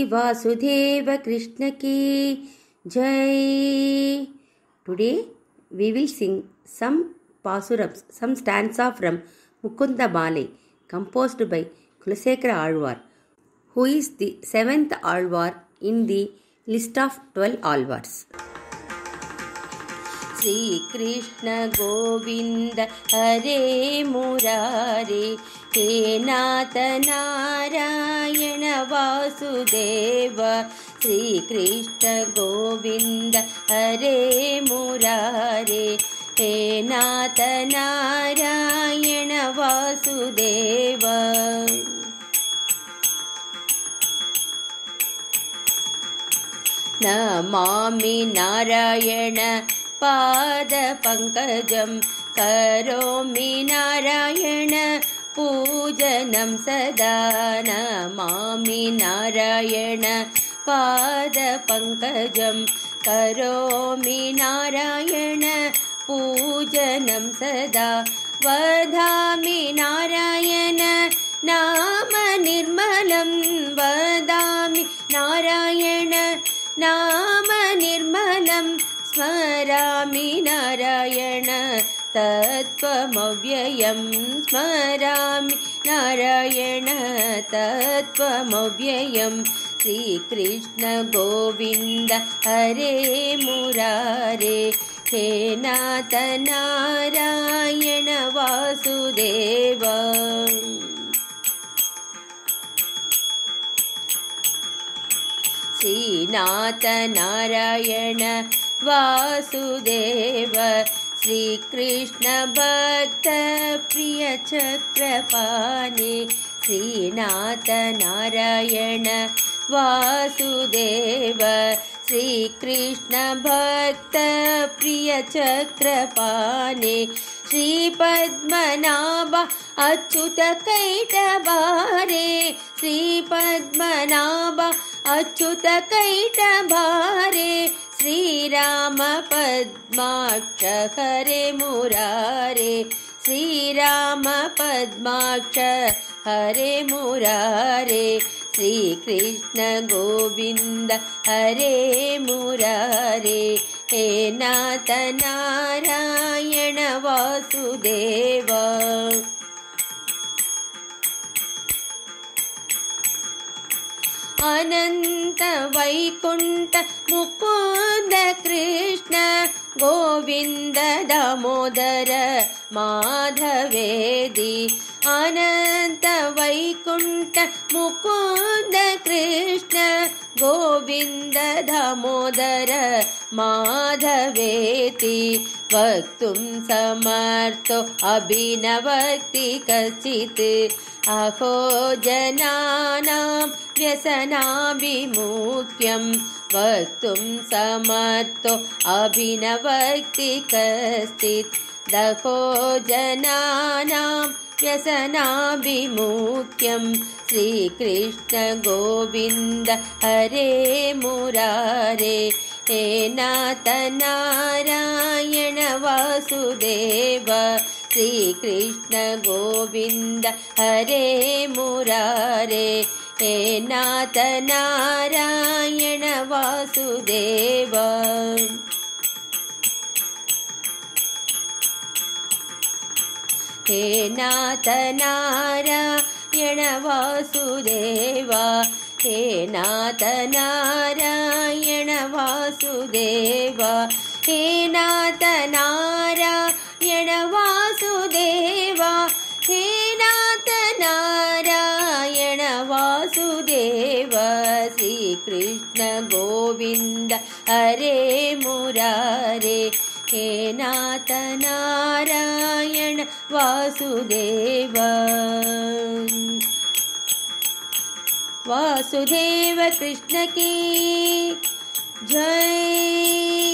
वासुदेव कृष्ण की जय. Today we will sing some pasurams, some stanza from Mukunda Malai, composed by Kulasekara Alvar, who is the 7th Alvar in the list of 12 Alvars. Sri Krishna Govinda Hare Murare, He Natha Narayana Vasudeva. Sri Krishna Govinda Hare Murare, He Natha Narayana Vasudeva. Namami Narayana Pada Pankajam, Karomi Narayana Pujanam Sada. Namami Narayana Pada Pankajam, Karomi Narayana Pujanam Sada. Vadhami Narayana Nama Nirmalam, Vadhami Narayana Nama Nirmalam, Smarami Narayana Tattvamovyayam, Smarami Narayana Tattvamovyayam. Sri Krishna Govinda Hare Murare, He Natha Narayana Vasudeva. Sri Natha Narayana Vasudeva, Sri Krishna Bhakta Priya Chakrapani. Sri Natha Narayana Vasudeva, Sri Krishna Bhakta Priya Chakrapani. Sri Padmanabha Achyuta Kaitabhare, Sri Padmanabha Achyuta Kaitabhare. Sri Rama Padmaksha Hare Murare, Sri Rama Padmaksha Hare Murare. Sri Krishna Govinda Hare Murare, He Natha Narayana Vasudeva. Ananta Vaikunta Mukunda Krishna Govinda Damodara Madhavedi. Ananta Vaikunta Mukunda Krishna Govinda Damodara Madhaveti. Vaktum samartho abhinavakti kachit, Aho jananam व्यसनाभिमुख्यं. वक्तुं समर्थो अभिनवक्ति कश्चित्, दहो जनानां व्यसनाभिमुख्यं. श्रीकृष्ण गोविन्द हरे मुरारे, हे नाथ नारायण वासुदेव. श्रीकृष्ण गोविन्द हरे मुरारे, हे नाथ नारायण वासुदेव. हे नाथ नारायण वासुदेव, हे नाथ नारायण वासुदेव. हे नाथ नारायण वासुदेव, हे नाथ नारायण वासुदेव. श्रीकृष्ण गोविन्द हरे मुरारे, हे नाथ नारायण वासुदेव. वासुदेव कृष्ण की जय.